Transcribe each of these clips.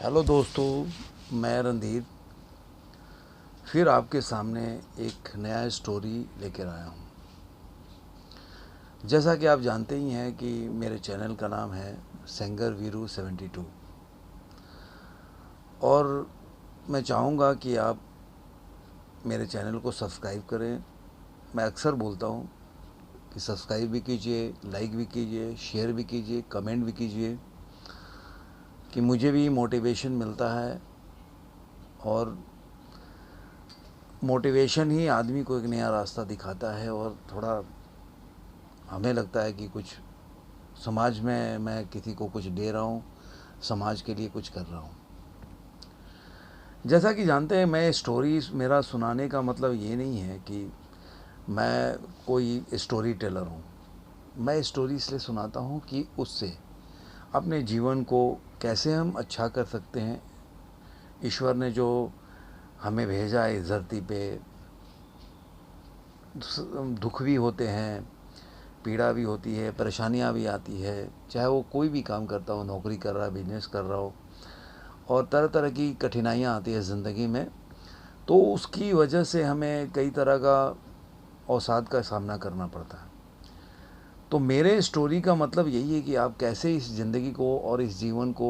Hello दोस्तों, मैं रणधीर फिर आपके सामने एक नया स्टोरी लेकर आया हूँ। जैसा कि आप जानते ही हैं कि मेरे चैनल का नाम है सेंगर वीरू 72 और मैं चाहूँगा कि आप मेरे चैनल को सब्सक्राइब करें। मैं अक्सर बोलता हूँ कि सब्सक्राइब भी कीजिए, लाइक भी कीजिए, शेयर भी कीजिए, कमेंट भी कीजिए कि मुझे भी मोटिवेशन मिलता है। और मोटिवेशन ही आदमी को एक नया रास्ता दिखाता है और थोड़ा हमें लगता है कि कुछ समाज में मैं किसी को कुछ दे रहा हूँ, समाज के लिए कुछ कर रहा हूँ। जैसा कि जानते हैं, मैं स्टोरी मेरा सुनाने का मतलब ये नहीं है कि मैं कोई स्टोरी टेलर हूँ। मैं स्टोरी इसलिए सुनाता हूँ कि उससे अपने जीवन को कैसे हम अच्छा कर सकते हैं। ईश्वर ने जो हमें भेजा है इस धरती पे, दुख भी होते हैं, पीड़ा भी होती है, परेशानियाँ भी आती है, चाहे वो कोई भी काम करता हो, नौकरी कर रहा है, बिजनेस कर रहा हो, और तरह तरह की कठिनाइयाँ आती है ज़िंदगी में। तो उसकी वजह से हमें कई तरह का अवसाद का सामना करना पड़ता है। तो मेरे स्टोरी का मतलब यही है कि आप कैसे इस ज़िंदगी को और इस जीवन को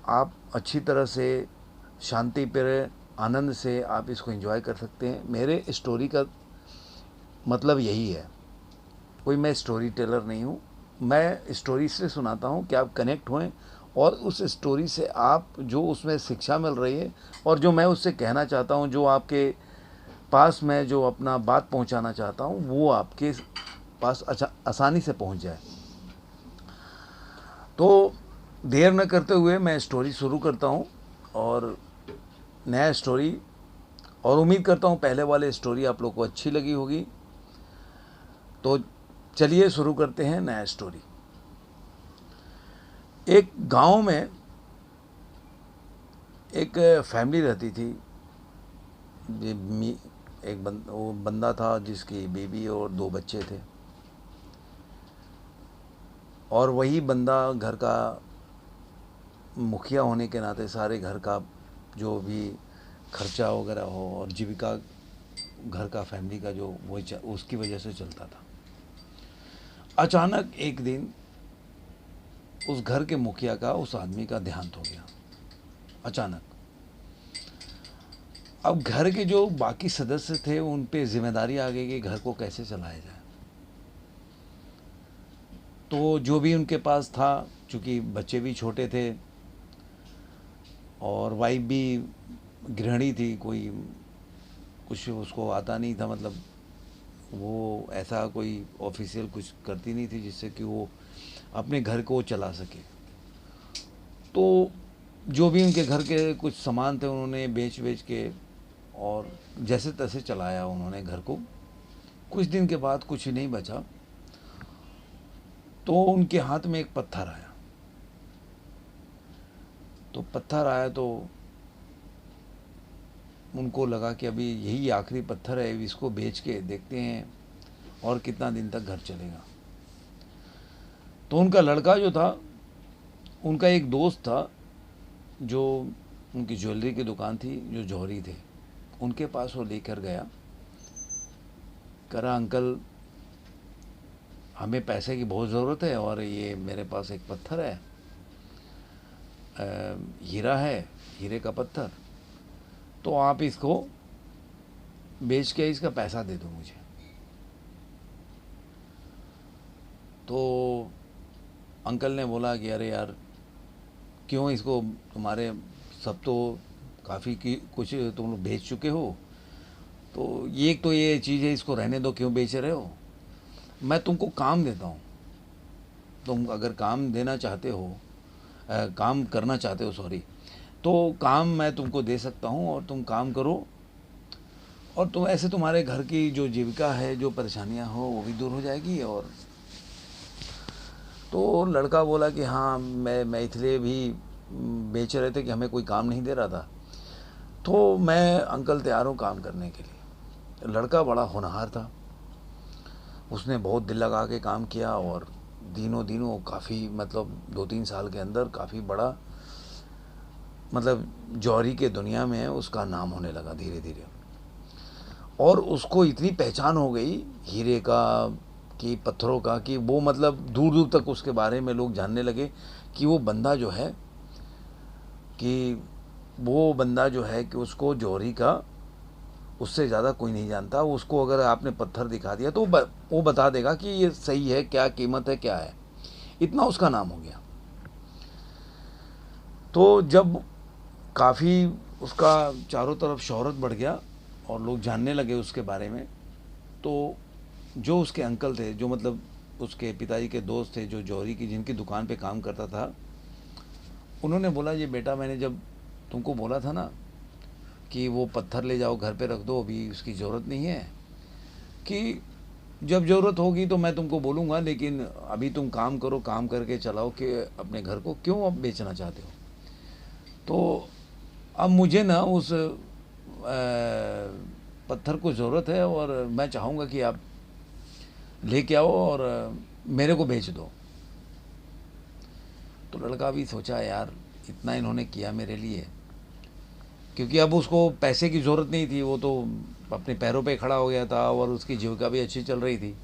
आप अच्छी तरह से शांति पर, आनंद से आप इसको एंजॉय कर सकते हैं। मेरे स्टोरी का मतलब यही है। कोई मैं स्टोरी टेलर नहीं हूँ। मैं स्टोरी से सुनाता हूँ कि आप कनेक्ट होएं और उस स्टोरी से आप जो उसमें शिक्षा मिल रही है और जो मैं उससे कहना चाहता हूँ, जो आपके पास मैं जो अपना बात पहुँचाना चाहता हूँ, वो आपके पास अच्छा आसानी से पहुँच जाए। तो देर न करते हुए मैं स्टोरी शुरू करता हूँ और नया स्टोरी, और उम्मीद करता हूँ पहले वाले स्टोरी आप लोग को अच्छी लगी होगी। तो चलिए शुरू करते हैं नया स्टोरी। एक गांव में एक फैमिली रहती थी। वो बंदा था जिसकी बीवी और 2 बच्चे थे, और वही बंदा घर का मुखिया होने के नाते सारे घर का जो भी खर्चा वगैरह हो और जीविका घर का फैमिली का जो वो उसकी वजह से चलता था। अचानक एक दिन उस घर के मुखिया का उस आदमी का देहांत हो गया। अचानक अब घर के जो बाकी सदस्य थे उन पे जिम्मेदारी आ गई कि घर को कैसे चलाया जाए। तो जो भी उनके पास था, चूँकि बच्चे भी छोटे थे और वाइफ भी गृहिणी थी, कोई कुछ उसको आता नहीं था, मतलब वो ऐसा कोई ऑफिशियल कुछ करती नहीं थी जिससे कि वो अपने घर को चला सके। तो जो भी उनके घर के कुछ सामान थे उन्होंने बेच बेच के और जैसे तैसे चलाया उन्होंने घर को। कुछ दिन के बाद कुछ नहीं बचा, तो उनके हाथ में एक पत्थर आया। तो पत्थर आया तो उनको लगा कि अभी यही आखिरी पत्थर है, इसको बेच के देखते हैं और कितना दिन तक घर चलेगा। तो उनका लड़का जो था, उनका एक दोस्त था जो उनकी ज्वेलरी की दुकान थी, जो जौहरी थे, उनके पास वो लेकर गया। कह रहा, अंकल हमें पैसे की बहुत ज़रूरत है और ये मेरे पास एक पत्थर है, हीरा है, हीरे का पत्थर, तो आप इसको बेच के इसका पैसा दे दो मुझे। तो अंकल ने बोला कि अरे यार, क्यों इसको, तुम्हारे सब तो काफ़ी की कुछ तुम लोग बेच चुके हो, तो ये एक तो ये चीज़ है, इसको रहने दो, क्यों बेच रहे हो। मैं तुमको काम देता हूँ, तुम अगर काम देना चाहते हो, काम करना चाहते हो, सॉरी, तो काम मैं तुमको दे सकता हूँ और तुम काम करो, और तुम ऐसे तुम्हारे घर की जो जीविका है, जो परेशानियाँ हो, वो भी दूर हो जाएगी। और तो लड़का बोला कि हाँ, मैं इसलिए भी बेच रहे थे कि हमें कोई काम नहीं दे रहा था, तो मैं अंकल तैयार हूँ काम करने के लिए। लड़का बड़ा होनहार था, उसने बहुत दिल लगा के काम किया और दिनों दिनों काफ़ी, मतलब 2-3 साल के अंदर काफ़ी बड़ा मतलब जौहरी के दुनिया में उसका नाम होने लगा धीरे धीरे, और उसको इतनी पहचान हो गई हीरे का कि पत्थरों का, कि वो मतलब दूर दूर तक उसके बारे में लोग जानने लगे कि वो बंदा जो है कि उसको जौहरी का उससे ज़्यादा कोई नहीं जानता। उसको अगर आपने पत्थर दिखा दिया तो वो बता देगा कि ये सही है, क्या कीमत है, क्या है। इतना उसका नाम हो गया। तो जब काफ़ी उसका चारों तरफ शोहरत बढ़ गया और लोग जानने लगे उसके बारे में, तो जो उसके अंकल थे, जो मतलब उसके पिताजी के दोस्त थे, जो जौहरी की जिनकी दुकान पे काम करता था, उन्होंने बोला, ये बेटा मैंने जब तुमको बोला था ना कि वो पत्थर ले जाओ घर पे रख दो, अभी उसकी ज़रूरत नहीं है, कि जब ज़रूरत होगी तो मैं तुमको बोलूँगा, लेकिन अभी तुम काम करो, काम करके चलाओ कि अपने घर को, क्यों अब बेचना चाहते हो। तो अब मुझे ना उस पत्थर को ज़रूरत है और मैं चाहूँगा कि आप लेके आओ और मेरे को बेच दो। तो लड़का भी सोचा, यार इतना इन्होंने किया मेरे लिए, क्योंकि अब उसको पैसे की ज़रूरत नहीं थी, वो तो अपने पैरों पे खड़ा हो गया था और उसकी जीविका भी अच्छी चल रही थी।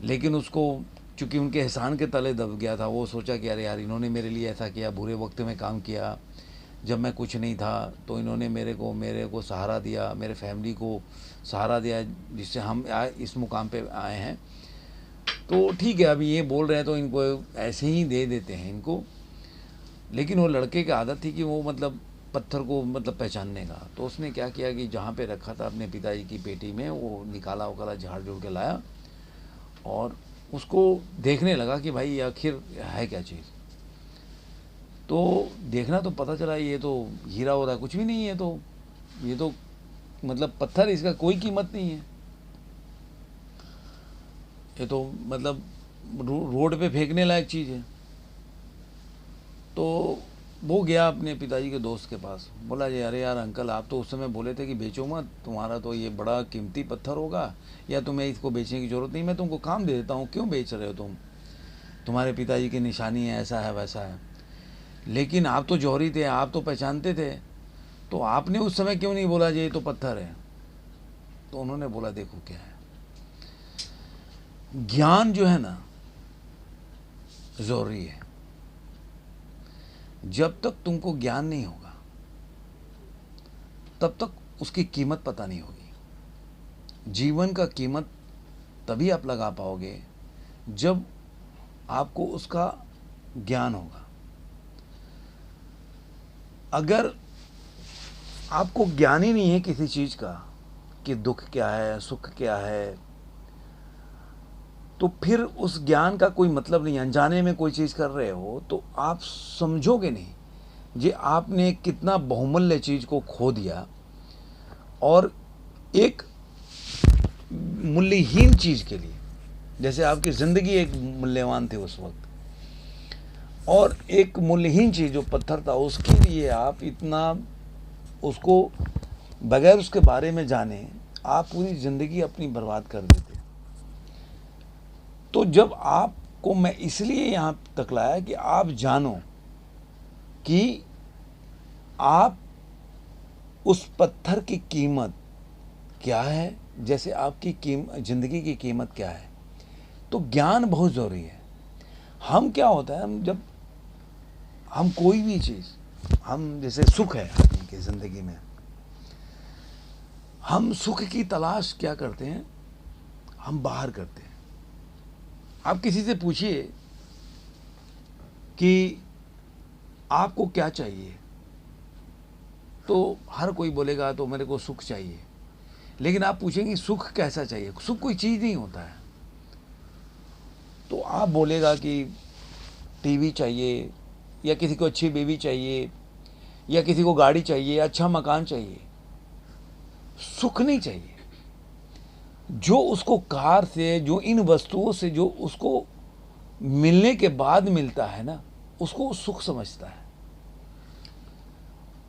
लेकिन उसको चूँकि उनके एहसान के तले दब गया था, वो सोचा कि अरे यार इन्होंने मेरे लिए ऐसा किया, बुरे वक्त में काम किया, जब मैं कुछ नहीं था तो इन्होंने मेरे को सहारा दिया, मेरे फैमिली को सहारा दिया, जिससे हम इस मुकाम पे आए हैं। तो ठीक है, अभी ये बोल रहे हैं तो इनको ऐसे ही दे देते हैं इनको। लेकिन वो लड़के की आदत थी कि वो मतलब पत्थर को मतलब पहचानने का। तो उसने क्या किया कि जहाँ पे रखा था अपने पिताजी की पेटी में, वो निकाला उकाला झाड़ जोड़ के लाया और उसको देखने लगा कि भाई आखिर है क्या चीज़। तो देखना तो पता चला ये तो हीरा हो रहा कुछ भी नहीं है, तो ये तो मतलब पत्थर, इसका कोई कीमत नहीं है, ये तो मतलब रोड पे फेंकने लायक चीज़ है। तो वो गया अपने पिताजी के दोस्त के पास, बोला जी अरे यार अंकल, आप तो उस समय बोले थे कि बेचो मत, तुम्हारा तो ये बड़ा कीमती पत्थर होगा, या तुम्हें इसको बेचने की ज़रूरत नहीं, मैं तुमको काम दे देता हूँ, क्यों बेच रहे हो तुम, तुम्हारे पिताजी की निशानी है, ऐसा है वैसा है। लेकिन आप तो जौहरी थे, आप तो पहचानते थे, तो आपने उस समय क्यों नहीं बोला जी ये तो पत्थर है। तो उन्होंने बोला देखो क्या है, ज्ञान जो है ना ज़रूरी है। जब तक तुमको ज्ञान नहीं होगा तब तक उसकी कीमत पता नहीं होगी। जीवन का कीमत तभी आप लगा पाओगे जब आपको उसका ज्ञान होगा। अगर आपको ज्ञान ही नहीं है किसी चीज़ का कि दुख क्या है, सुख क्या है, तो फिर उस ज्ञान का कोई मतलब नहीं। अनजाने में कोई चीज़ कर रहे हो तो आप समझोगे नहीं जे आपने कितना बहुमूल्य चीज़ को खो दिया, और एक मूल्यहीन चीज़ के लिए, जैसे आपकी ज़िंदगी एक मूल्यवान थी उस वक्त, और एक मूल्यहीन चीज़ जो पत्थर था उसके लिए आप इतना उसको बगैर उसके बारे में जाने आप पूरी ज़िंदगी अपनी बर्बाद कर देते। तो जब आपको मैं इसलिए यहाँ तक लाया कि आप जानो कि आप उस पत्थर की कीमत क्या है, जैसे आपकी ज़िंदगी की कीमत क्या है। तो ज्ञान बहुत ज़रूरी है। हम क्या होता है, हम जब हम कोई भी चीज़, हम जैसे सुख है आदमी की ज़िंदगी में, हम सुख की तलाश क्या करते हैं, हम बाहर करते हैं। आप किसी से पूछिए कि आपको क्या चाहिए, तो हर कोई बोलेगा तो मेरे को सुख चाहिए। लेकिन आप पूछेंगे सुख कैसा चाहिए, सुख कोई चीज़ नहीं होता है, तो आप बोलेगा कि टीवी चाहिए, या किसी को अच्छी बीवी चाहिए, या किसी को गाड़ी चाहिए, अच्छा मकान चाहिए। सुख नहीं चाहिए। जो उसको कार से, जो इन वस्तुओं से जो उसको मिलने के बाद मिलता है ना, उसको सुख समझता है।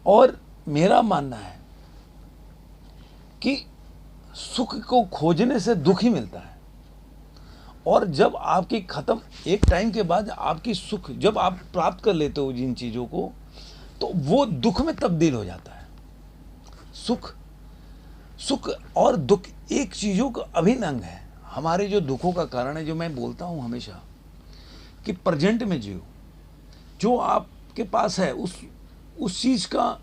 और मेरा मानना है कि सुख को खोजने से दुख ही मिलता है। और जब आपकी खत्म, एक टाइम के बाद आपकी सुख जब आप प्राप्त कर लेते हो जिन चीज़ों को, तो वो दुख में तब्दील हो जाता है। सुख सुख और दुख एक चीज़ों का अभिन्न अंग है। हमारे जो दुखों का कारण है, जो मैं बोलता हूँ हमेशा कि प्रेजेंट में जियो, जो आपके पास है उस चीज़ का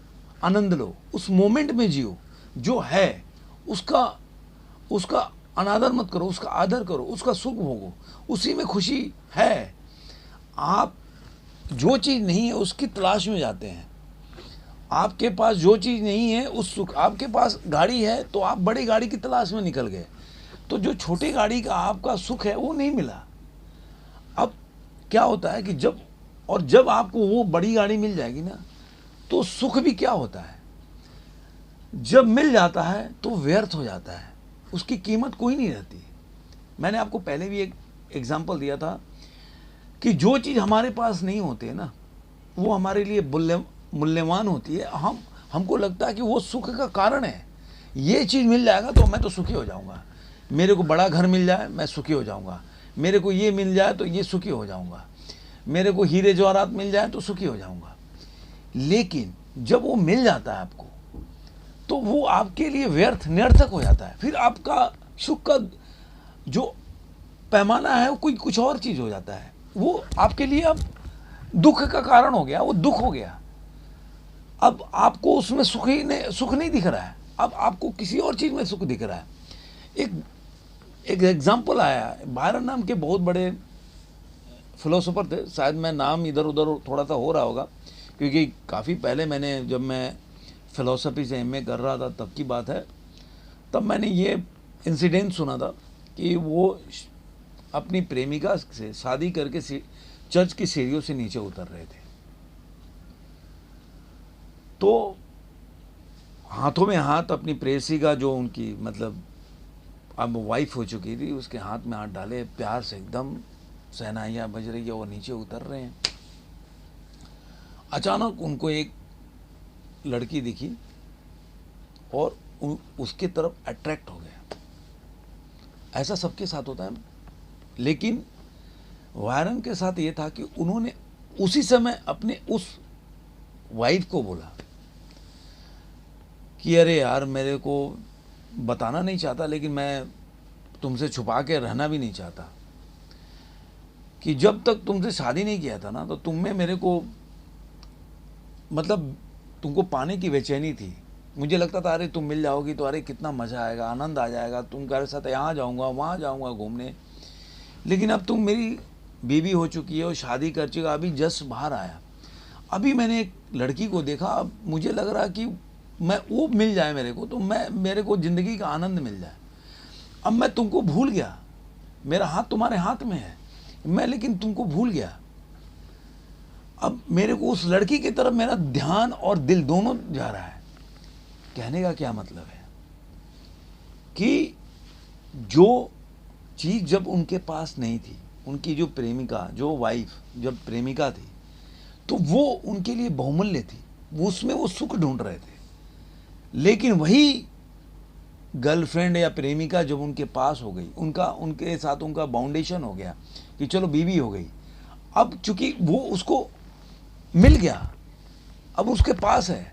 आनंद लो, उस मोमेंट में जियो, जो है उसका अनादर मत करो, उसका आदर करो, उसका सुख भोगो, उसी में खुशी है। आप जो चीज़ नहीं है उसकी तलाश में जाते हैं। आपके पास जो चीज़ नहीं है उस सुख, आपके पास गाड़ी है तो आप बड़ी गाड़ी की तलाश में निकल गए, तो जो छोटी गाड़ी का आपका सुख है वो नहीं मिला। अब क्या होता है कि जब आपको वो बड़ी गाड़ी मिल जाएगी ना, तो सुख भी क्या होता है, जब मिल जाता है तो व्यर्थ हो जाता है, उसकी कीमत कोई नहीं रहती। मैंने आपको पहले भी एक एग्जाम्पल दिया था कि जो चीज़ हमारे पास नहीं होती है ना, वो हमारे लिए मूल्यवान होती है। हमको लगता है कि वो सुख का कारण है। ये चीज़ मिल जाएगा तो मैं तो सुखी हो जाऊंगा, मेरे को बड़ा घर मिल जाए मैं सुखी हो जाऊंगा, मेरे को ये मिल जाए तो ये सुखी हो जाऊंगा, मेरे को हीरे जवाहरात मिल जाए तो सुखी हो जाऊंगा। लेकिन जब वो मिल जाता है आपको, तो वो आपके लिए व्यर्थ निरर्थक हो जाता है। फिर आपका सुख का जो पैमाना है वो कोई कुछ और चीज़ हो जाता है। वो आपके लिए अब दुख का कारण हो गया, वो दुख हो गया। अब आपको उसमें सुख नहीं दिख रहा है, अब आपको किसी और चीज़ में सुख दिख रहा है। एक एग्जाम्पल आया, बायरन नाम के बहुत बड़े फिलोसोफर थे, शायद मैं नाम इधर उधर थोड़ा सा हो रहा होगा, क्योंकि काफ़ी पहले जब मैं फ़िलोसफी से एमए कर रहा था तब की बात है। तब मैंने ये इंसिडेंट सुना था कि वो अपनी प्रेमिका से शादी करके चर्च की सीढ़ियों से नीचे उतर रहे थे, तो हाथों में हाथ अपनी प्रेयसी का, जो उनकी मतलब अब वाइफ हो चुकी थी, उसके हाथ में हाथ डाले, प्यार से एकदम शहनाइयाँ बज रही है और नीचे उतर रहे हैं। अचानक उनको एक लड़की दिखी और उसके तरफ अट्रैक्ट हो गया। ऐसा सबके साथ होता है, लेकिन वायरन के साथ ये था कि उन्होंने उसी समय अपने उस वाइफ को बोला कि अरे यार, मेरे को बताना नहीं चाहता, लेकिन मैं तुमसे छुपा के रहना भी नहीं चाहता, कि जब तक तुमसे शादी नहीं किया था ना, तो तुम में मेरे को मतलब तुमको पाने की बेचैनी थी। मुझे लगता था अरे तुम मिल जाओगी तो अरे कितना मज़ा आएगा, आनंद आ जाएगा, तुम्हारे साथ यहाँ जाऊँगा वहाँ जाऊँगा घूमने। लेकिन अब तुम मेरी बीवी हो चुकी है और शादी कर चुकी है, अभी जस्ट बाहर आया, अभी मैंने एक लड़की को देखा, अब मुझे लग रहा कि मैं वो मिल जाए मेरे को, तो मेरे को ज़िंदगी का आनंद मिल जाए। अब मैं तुमको भूल गया, मेरा हाथ तुम्हारे हाथ में है, मैं लेकिन तुमको भूल गया। अब मेरे को उस लड़की की तरफ मेरा ध्यान और दिल दोनों जा रहा है। कहने का क्या मतलब है कि जो चीज़ जब उनके पास नहीं थी, उनकी जो प्रेमिका, जो वाइफ जब प्रेमिका थी, तो वो उनके लिए बहुमूल्य थी, उसमें वो सुख ढूंढ रहे थे। लेकिन वही गर्लफ्रेंड या प्रेमिका जब उनके पास हो गई, उनके साथ उनका बाउंडेशन हो गया कि चलो बीवी हो गई, अब चूंकि वो उसको मिल गया, अब उसके पास है,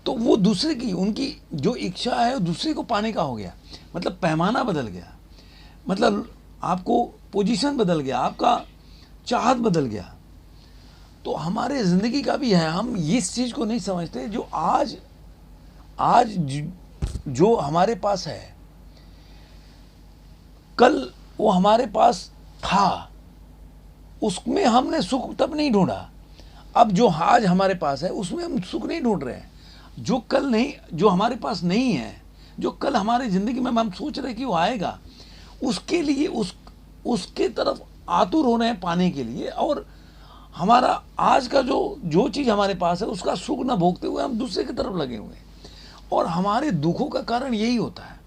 तो वो दूसरे की, उनकी जो इच्छा है वो दूसरे को पाने का हो गया। मतलब पैमाना बदल गया, मतलब आपको पोजीशन बदल गया, आपका चाहत बदल गया। तो हमारे ज़िंदगी का भी है, हम इस चीज़ को नहीं समझते। जो आज जो हमारे पास है, कल वो हमारे पास था, उसमें हमने सुख तब नहीं ढूंढा। अब जो आज हमारे पास है उसमें हम सुख नहीं ढूंढ रहे हैं। जो कल नहीं, जो हमारे पास नहीं है, जो कल हमारी ज़िंदगी में हम सोच रहे कि वो आएगा, उसके लिए उसके तरफ आतुर हो रहे हैं पाने के लिए। और हमारा आज का जो चीज़ हमारे पास है उसका सुख न भोगते हुए हम दूसरे की तरफ लगे हुए हैं। और हमारे दुखों का कारण यही होता है।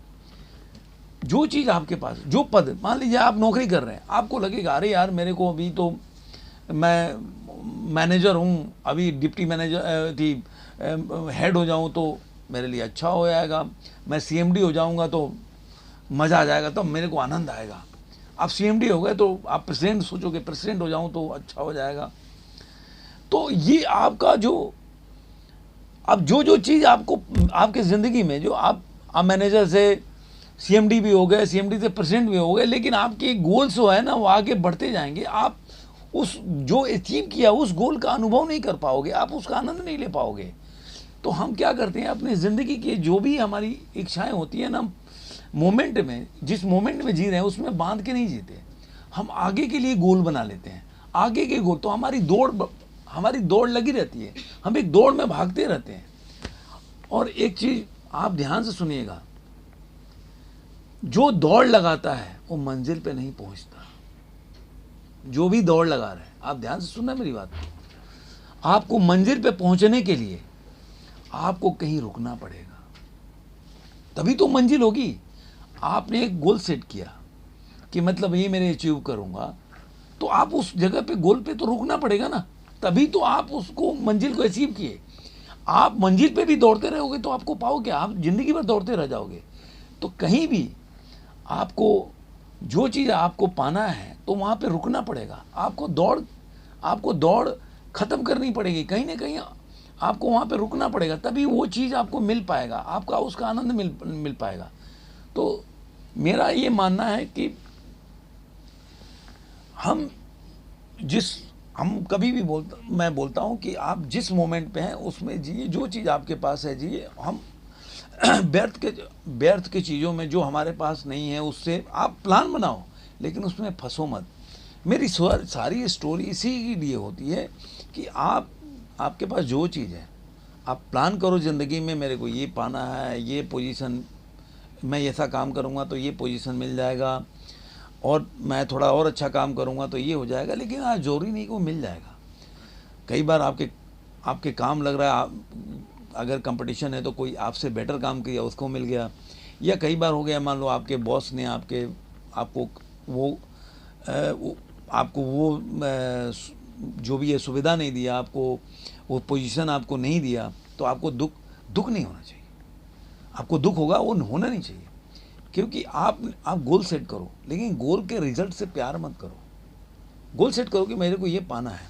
जो चीज़ आपके पास, जो पद, मान लीजिए आप नौकरी कर रहे हैं, आपको लगेगा अरे यार मेरे को अभी तो मैं मैनेजर हूँ, अभी डिप्टी मैनेजर थी, हेड हो जाऊँ तो मेरे लिए अच्छा हो जाएगा, मैं सीएमडी हो जाऊँगा तो मज़ा आ जाएगा, तब मेरे को आनंद आएगा। आप सीएमडी हो गए तो आप प्रेसिडेंट सोचोगे, प्रेसिडेंट हो जाऊँ तो अच्छा हो जाएगा। तो ये आपका जो अब जो जो चीज़ आपको आपके ज़िंदगी में जो आप मैनेजर से सीएमडी भी हो गए, सीएमडी से प्रेसिडेंट भी हो गए, लेकिन आपके गोल्स जो है ना वो आगे बढ़ते जाएंगे। आप उस जो अचीव किया उस गोल का अनुभव नहीं कर पाओगे, आप उसका आनंद नहीं ले पाओगे। तो हम क्या करते हैं, अपनी ज़िंदगी की जो भी हमारी इच्छाएं होती हैं ना, मोमेंट में, जिस मोमेंट में जी रहे हैं उसमें बांध के नहीं जीते, हम आगे के लिए गोल बना लेते हैं। आगे के गोल तो हमारी दौड़ लगी रहती है, हम एक दौड़ में भागते रहते हैं। और एक चीज़ आप ध्यान से सुनिएगा, जो दौड़ लगाता है वो मंजिल पे नहीं पहुंचता। जो भी दौड़ लगा रहा है, आप ध्यान से सुनना मेरी बात, आपको मंजिल पे पहुंचने के लिए आपको कहीं रुकना पड़ेगा, तभी तो मंजिल होगी। आपने एक गोल सेट किया कि मतलब ये मेरे अचीव करूंगा, तो आप उस जगह पे गोल पे तो रुकना पड़ेगा ना, तभी तो आप उसको मंजिल को अचीव किए। आप मंजिल पे भी दौड़ते रहोगे तो आपको पाओगे, आप जिंदगी भर दौड़ते रह जाओगे। तो कहीं भी आपको जो चीज़ आपको पाना है तो वहाँ पे रुकना पड़ेगा, आपको दौड़ खत्म करनी पड़ेगी, कहीं ना कहीं आपको वहाँ पे रुकना पड़ेगा, तभी वो चीज़ आपको मिल पाएगा, आपका उसका आनंद मिल पाएगा। तो मेरा ये मानना है कि हम कभी भी मैं बोलता हूँ कि आप जिस मोमेंट पे हैं उसमें जिए, जो चीज़ आपके पास है जिए। हम व्यर्थ के चीज़ों में जो हमारे पास नहीं है उससे आप प्लान बनाओ, लेकिन उसमें फंसो मत। मेरी सारी स्टोरी इसी के लिए होती है कि आपके पास जो चीज़ है आप प्लान करो ज़िंदगी में, मेरे को ये पाना है, ये पोजीशन, मैं ऐसा काम करूँगा तो ये पोजीशन मिल जाएगा, और मैं थोड़ा और अच्छा काम करूँगा तो ये हो जाएगा। लेकिन आज जरूरी नहीं कि वो मिल जाएगा। कई बार आपके काम लग रहा है, अगर कंपटीशन है तो कोई आपसे बेटर काम किया उसको मिल गया, या कई बार हो गया मान लो आपके बॉस ने आपको वो जो भी है सुविधा नहीं दिया, आपको वो पोजीशन आपको नहीं दिया, तो आपको दुख नहीं होना चाहिए। आपको दुख होगा, वो होना नहीं चाहिए, क्योंकि आप गोल सेट करो, लेकिन गोल के रिजल्ट से प्यार मत करो। गोल सेट करो कि मेरे को ये पाना है,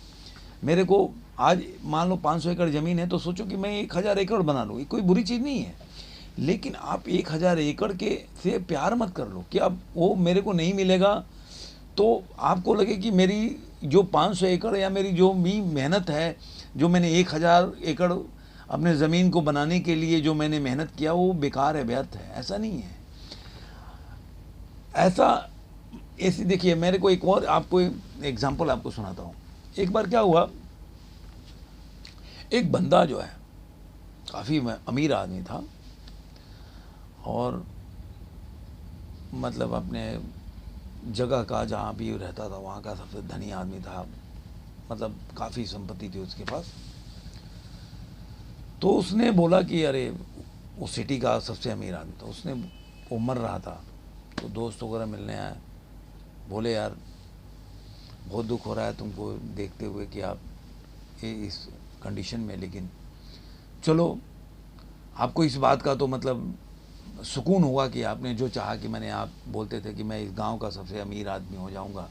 मेरे को आज मान लो 500 एकड़ ज़मीन है तो सोचो कि मैं 1000 एकड़ बना लूँ, ये कोई बुरी चीज़ नहीं है। लेकिन आप 1000 एकड़ के से प्यार मत कर लो कि अब वो मेरे को नहीं मिलेगा, तो आपको लगे कि मेरी जो 500 एकड़ या मेरी जो भी मेहनत है, जो मैंने 1000 एकड़ अपने ज़मीन को बनाने के लिए जो मैंने मेहनत किया वो बेकार है, व्यर्थ है। ऐसा नहीं है। ऐसी देखिए, मेरे को एक और आपको एग्जाम्पल आपको सुनाता हूँ। एक बार क्या हुआ, एक बंदा जो है काफ़ी अमीर आदमी था, और मतलब अपने जगह का जहाँ भी रहता था वहाँ का सबसे धनी आदमी था, मतलब काफ़ी संपत्ति थी उसके पास। तो उसने बोला कि अरे, उस सिटी का सबसे अमीर आदमी था, वो मर रहा था, तो दोस्त वगैरह मिलने आए, बोले यार बहुत दुख हो रहा है तुमको देखते हुए कि आप इस कंडीशन में, लेकिन चलो आपको इस बात का तो मतलब सुकून हुआ कि आपने जो चाहा, कि आप बोलते थे कि मैं इस गांव का सबसे अमीर आदमी हो जाऊंगा,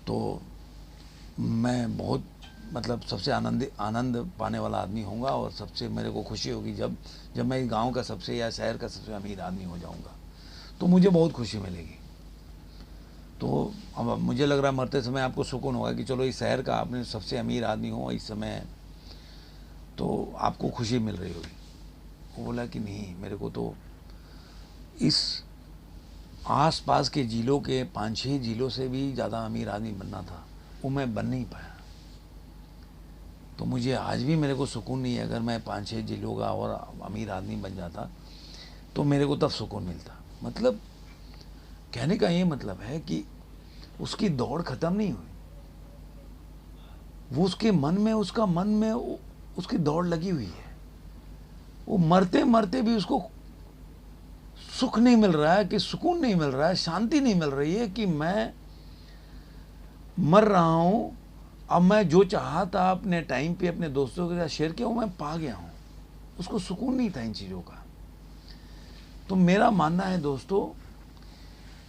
तो मैं बहुत मतलब सबसे आनंद पाने वाला आदमी होऊंगा, और सबसे मेरे को खुशी होगी जब मैं इस गांव का सबसे या शहर का सबसे अमीर आदमी हो जाऊंगा, तो मुझे बहुत खुशी मिलेगी। तो अब मुझे लग रहा है मरते समय आपको सुकून होगा कि चलो इस शहर का आपने सबसे अमीर आदमी हो इस समय, तो आपको खुशी मिल रही होगी। वो बोला कि नहीं, मेरे को तो इस आसपास के ज़िलों के 5-6 ज़िलों से भी ज़्यादा अमीर आदमी बनना था, वो मैं बन नहीं पाया। तो मुझे आज भी मेरे को सुकून नहीं है। अगर मैं 5-6 ज़िलों का और अमीर आदमी बन जाता तो मेरे को तब सुकून मिलता। मतलब कहने का ये मतलब है कि उसकी दौड़ ख़त्म नहीं हुई, वो उसके मन में उसकी दौड़ लगी हुई है। वो मरते मरते भी उसको सुख नहीं मिल रहा है, कि सुकून नहीं मिल रहा है, शांति नहीं मिल रही है कि मैं मर रहा हूँ, अब मैं जो चाहा था अपने टाइम पे अपने दोस्तों के साथ शेयर किया वो मैं पा गया हूँ। उसको सुकून नहीं था इन चीज़ों का। तो मेरा मानना है दोस्तों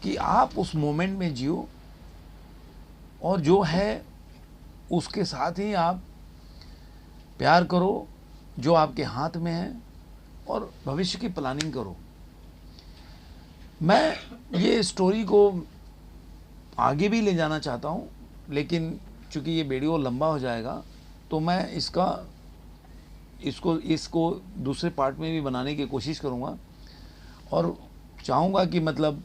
कि आप उस मोमेंट में जियो, और जो है उसके साथ ही आप प्यार करो, जो आपके हाथ में है और भविष्य की प्लानिंग करो। मैं ये स्टोरी को आगे भी ले जाना चाहता हूँ, लेकिन चूँकि ये वीडियो लंबा हो जाएगा तो मैं इसको दूसरे पार्ट में भी बनाने की कोशिश करूँगा, और चाहूँगा कि मतलब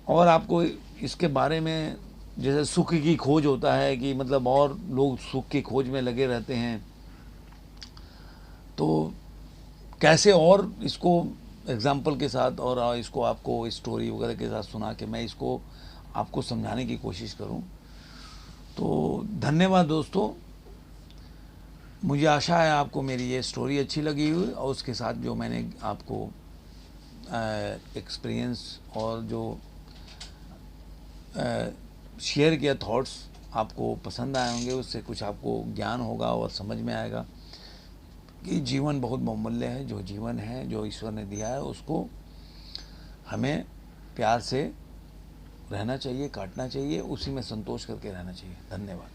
और आपको इसके बारे में, जैसे सुख की खोज होता है कि मतलब और लोग सुख की खोज में लगे रहते हैं, तो कैसे और इसको एग्जाम्पल के साथ और इसको आपको स्टोरी वगैरह के साथ सुना के मैं इसको आपको समझाने की कोशिश करूं। तो धन्यवाद दोस्तों, मुझे आशा है आपको मेरी ये स्टोरी अच्छी लगी हुई, और उसके साथ जो मैंने आपको एक्सपीरियंस और जो शेयर किया थॉट्स आपको पसंद आए होंगे, उससे कुछ आपको ज्ञान होगा और समझ में आएगा कि जीवन बहुत बहुमूल्य है। जो जीवन है, जो ईश्वर ने दिया है, उसको हमें प्यार से रहना चाहिए, काटना चाहिए, उसी में संतोष करके रहना चाहिए। धन्यवाद।